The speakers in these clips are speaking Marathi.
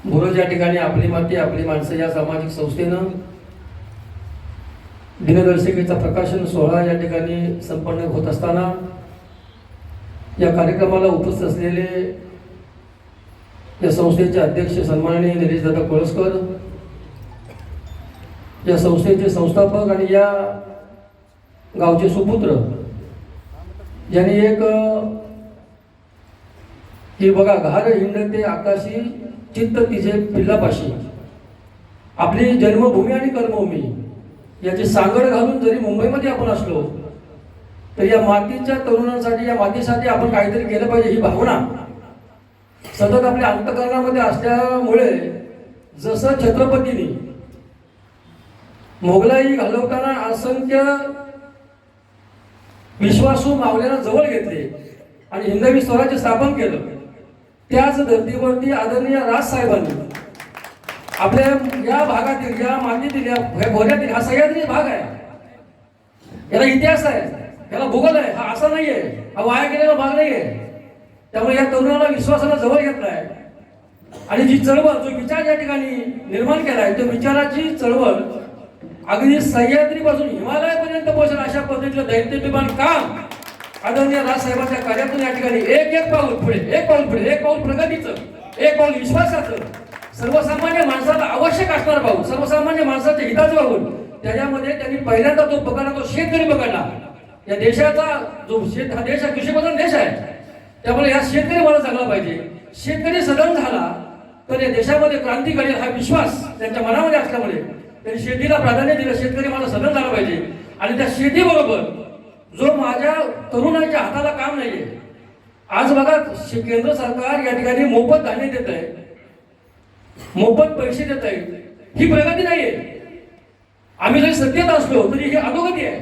बोरज या ठिकाणी आपली माती आपली माणसं या सामाजिक संस्थेनं दिनदर्शिकेचा प्रकाशन सोहळा या ठिकाणी संपन्न होत असताना या कार्यक्रमाला उपस्थित असलेले या संस्थेचे अध्यक्ष सन्माननीय निलेशदादा कोळसकर, या संस्थेचे संस्थापक आणि या गावचे सुपुत्र, ज्यांनी एक की बघा घार हिंडते आकाशी चित्त तिचे पिल्लापाशी, आपली जन्मभूमी आणि कर्मभूमी याची सांगड घालून जरी मुंबईमध्ये आपण असलो तर या मातीच्या तरुणांसाठी, या मातीसाठी आपण काहीतरी केलं पाहिजे ही भावना सतत आपल्या अंतःकरणामध्ये असल्यामुळे जसं छत्रपतींनी मोगलाई घालवताना असंख्य विश्वासू मावळ्यांना जवळ घेतले आणि हिंदवी स्वराज्य स्थापन केलं, त्याच धर्तीवरती आदरणीय राजसाहेबांनी आपल्या या भागातील, या मातीतील, या भोऱ्यातील हा सह्याद्री भाग आहे, याला इतिहास आहे, याला भूगोल आहे, हा असा नाहीये, हा वाया गेलेला भाग नाहीये. त्यामुळे या तरुणाला विश्वासाला जवळ घेतलाय आणि जी चळवळ, जो विचार या ठिकाणी निर्माण केलाय, त्या विचाराची चळवळ अगदी सह्याद्रीपासून हिमालयापर्यंत पोहोचेल अशा पद्धतीचं दैत्यविमान काम आदरणीय राजसाहेबांच्या कार्यातून या ठिकाणी एक पाऊल पुढे, एक पाऊल प्रगतीचं, एक पाऊल विश्वासाचं, सर्वसामान्य माणसाला आवश्यक असणार पाऊल, सर्वसामान्य माणसाच्या हिताचं पाऊल, त्याच्यामध्ये त्यांनी पहिल्यांदा तो पकडला, तो शेतकरी पकडला. या देशाचा जो शेत, हा देश कृषीप्रधान देश आहे, त्यामुळे या शेतकरी मला चांगला पाहिजे. शेतकरी सदन झाला तर या देशामध्ये क्रांती घडेल हा विश्वास त्यांच्या मनामध्ये असल्यामुळे त्यांनी शेतीला प्राधान्य दिलं. शेतकरी मला सदन झाला पाहिजे आणि त्या शेतीबरोबर जो माझ्या तरुणाच्या हाताला काम नाहीये, आज बघा केंद्र सरकार या ठिकाणी मोफत धान्य देत आहे, मोफत पैसे देत आहे, ही प्रगती नाहीये. आम्ही जरी सत्तेत असलो तरी ही अधोगती आहे.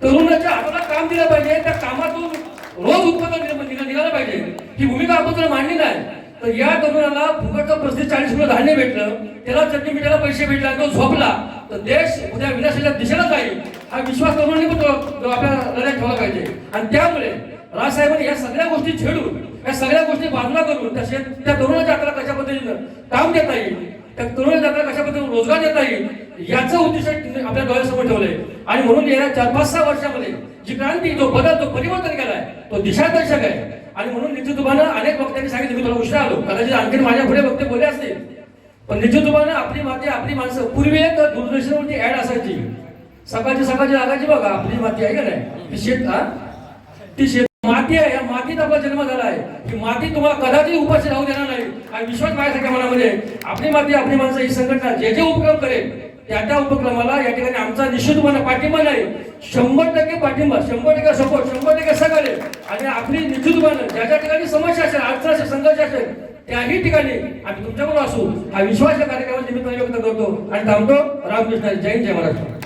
तरुणाच्या हाताला काम दिलं पाहिजे, त्या कामातून रोज उत्पादन निघालं पाहिजे, ही भूमिका आपण जर मांडली नाही तर या तरुणाला फुकटचं 35-40 किलो धान्य भेटलं, त्याला चटणी मिठाला पैसे भेटला, तो झोपला तर देश उद्या विनाशाच्या दिशेला जाईल हा विश्वास तरुणांनी पण आपल्या लढ्यात ठेवला पाहिजे. आणि त्यामुळे राजसाहेबांनी या सगळ्या गोष्टी छेडून, या सगळ्या गोष्टी बाजूला करून त्या तरुणाच्या हाताला कशा पद्धतीनं काम देता येईल, त्या तरुणाच्या हाताला कशा पद्धतीने रोजगार देता येईल याचं उद्दिष्ट आपल्या डोळ्यासमोर ठेवलंय. आणि म्हणून येत्या 4-5-6 वर्षामध्ये जी क्रांती, जो बदल, जो परिवर्तन केलाय तो दिशादर्शक आहे. आणि म्हणून निश्चितपणे अनेक वक्त्यांनी सांगितलं, मी थोडा उशिरा आलो, कदाचित आणखी माझ्या पुढे वक्ते बोलले असतील, पण निश्चितपणे आपली माती आपली माणसं, पूर्वी एक दूरदर्शनवरती ऍड असायची, सकाळची लागायची बघा, आपली माती आहे का नाही, ती शेत, ती शेत माती आहे, या मातीत आपला जन्म झाला आहे, ही माती तुम्हाला कदाचित उपाशी राहू देणार नाही हा विश्वास माझ्यासारख्या मनामध्ये. आपली माती आपली माणसं ही संघटना जे जे उपक्रम करेल त्या उपक्रमाला या ठिकाणी आमचा निश्चितपणे पाठिंबा नाही, 100% पाठिंबा, 100% सपोर्ट, 100% सहकार्य. आणि आपली निश्चितपणे ज्या ठिकाणी समस्या असेल, अडचण असेल, संघर्ष असेल त्याही ठिकाणी आम्ही तुमच्याकडून असू हा विश्वास या कार्यक्रमाच्या निमित्ताने व्यक्त करतो आणि थांबतो. रामकृष्ण, जय हिंद, जय महाराष्ट्र.